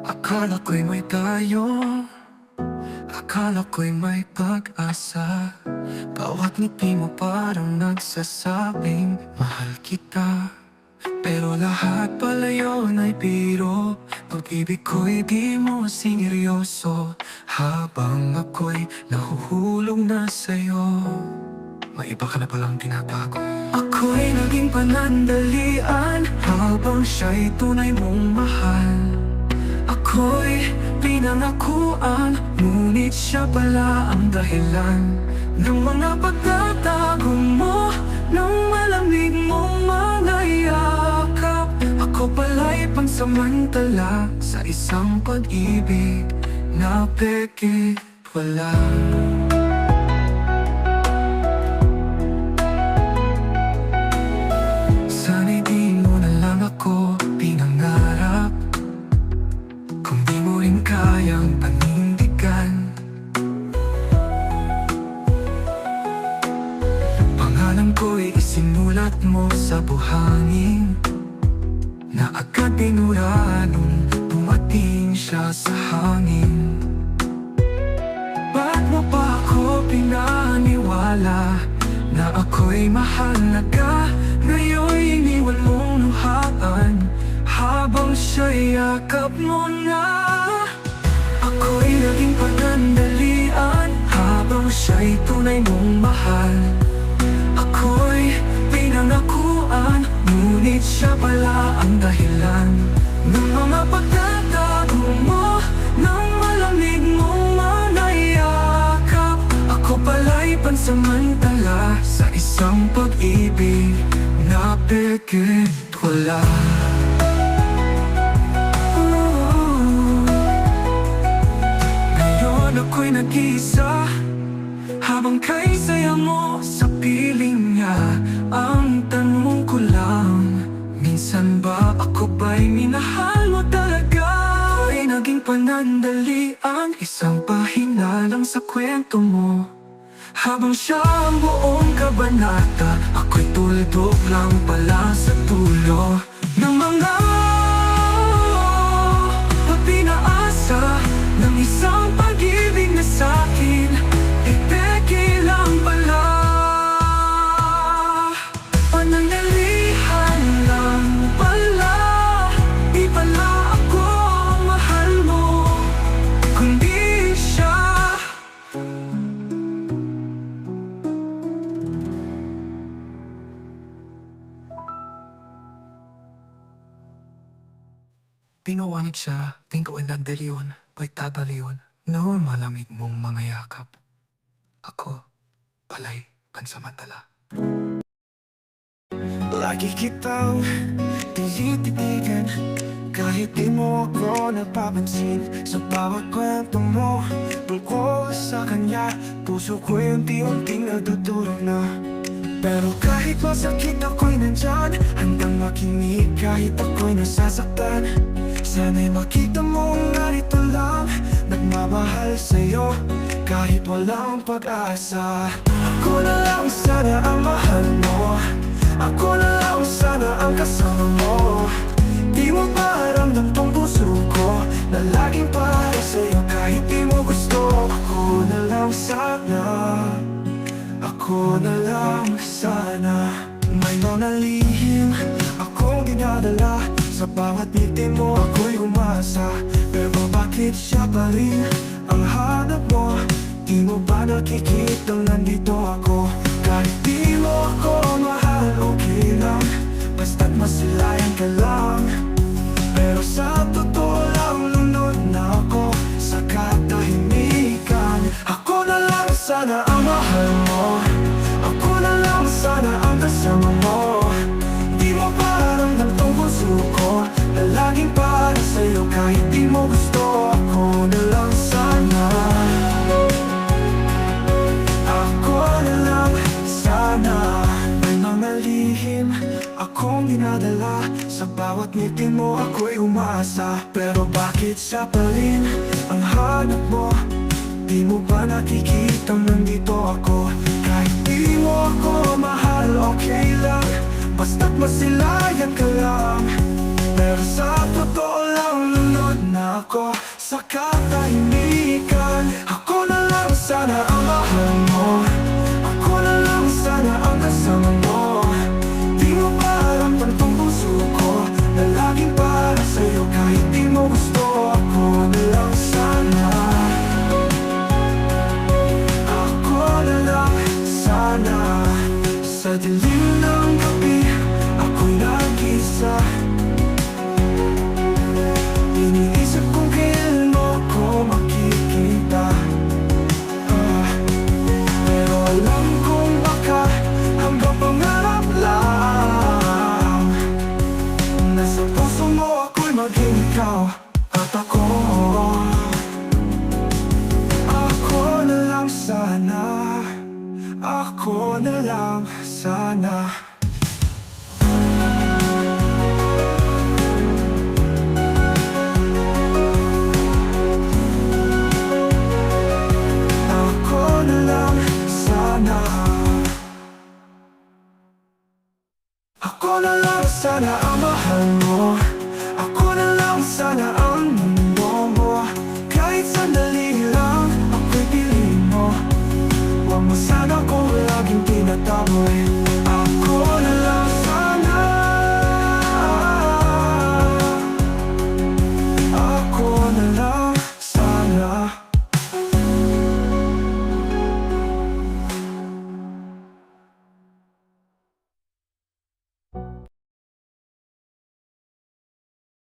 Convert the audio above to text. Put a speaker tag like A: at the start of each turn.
A: Akala ko'y may tayo, akala ko'y may pag-asa. Bawat ngiti mo parang nagsasabing mahal kita. Pero lahat pala yun ay biro. Pag-ibig ko'y di mo sineryoso. Habang ako'y nahuhulog na sa'yo, may iba ka na palang tinatago. Ako'y naging panandalian habang siya'y tunay mong mahal. Ako'y pinangakuan, ngunit siya pala ang dahilan ng mga pagtatago mo, ng malamig mong mga yakap. Ako pala'y pansamantala sa isang pag-ibig na peke wala. Sana'y di mo na lang ako pinangarap, kung di mo rin kayang panindigan. Pangalan ko'y isinulat mo sa buhangin, na agad binura nung dumating siya sa hangin. Ba't mo pa ako pinaniwala na ako'y mahalaga? Ngayon'y iniwan mong luhaan habang siya'y yakap mo na. Ako'y naging panandalian habang siya'y tunay mong mahal. Ako'y pinangakuan, ngunit siya pala ang dahilan ng mga pagtatago mo, ng malamig mong mga yakap. Ako pala'y pansamantala sa isang pag-ibig na peke wala. Ngayon ako'y nag-iisa, habang kay saya mo sa piling niya. Ang tanong ko lang, minsan ba ako ba'y minahal mo talaga? Ako'y naging panandalian, isang pahina lang sa kwento mo. Habang siya ang buong kabanata, ako'y tuldok lang pala sa dulo ng mga pinaasa ng isang pag-ibig na sa'kin ay peke lang pala. Panandalihan lang pala, di pala ako ang mahal mo, kundi siya. Pinawanit siya, tingko ay nagdaliyon, pa'y tataliyon, noon malamig mong mga yakap. Ako, pala'y pansamantala.
B: Lagi kitang tinititigan, kahit di mo ako napapansin. Sa bawat kwento mo tungkol sa kanya, puso ko'y unti-unting nadudurog na. Pero kahit masakit ako'y nandyan, handang makinig kahit ako'y nasasaktan. Sana'y makita mo narito lang, nagmamahal sa'yo kahit walang pag-asa. Ako na lang sana ang mahal mo, ako na lang sana ang kasama mo. Di mo ba ramdam tong puso ko na laging para sa'yo kahit di mo gusto? Ako na lang sana, ako na lang sana. May mga lihim akong dinadala, sa bawat ngiti mo ako'y umasa. Pero bakit siya pa rin ang hanap mo? Di mo ba nakikitang nandito ako? Kahit di mo ako mahal, okay lang, basta't masilayan ka lang. Pero sa totoo lang, lunod na ako sa katahimikan. Ako na lang sana ang mahal mo, ako na lang sana ang kasama mo. Di mo parang nagtong puso ko na laging para sa'yo kahit di mo gusto. Ako na lang sana, ako na lang sana. May mga lihim akong dinadala, sa bawat ngiti mo ako'y umaasa. Pero bakit siya pa rin ang hanap mo? Di mo ba nakikitang nandito ako? Kahit di mo ako mahal, okay lang, basta't masilayan ka lang. Pero sa totoo lang, lunod na ako sa katahimikan. Ako na lang sana ang mahal mo, ako na lang sana ang kasama mo. Di mo ba alam tantong puso ko na laging para sa'yo kahit di mo gusto. Ako na lang sana, ako na lang sana. Sa dilim ng gabi, ako'y nag-isa. Iniisip kung kailan mo ko makikita. Pero alam kong baka hanggang pangarap lang. Nasa puso mo ako'y maging ikaw at ako. Ako na lang sana, ako na lang sana. Ako na lang sana, ako na lang sana ang mahal mo, ako na lang sana ang mundo mo. Kahit sandali lang ako'y piling mo, huwag mo sana ko laging tinataboy.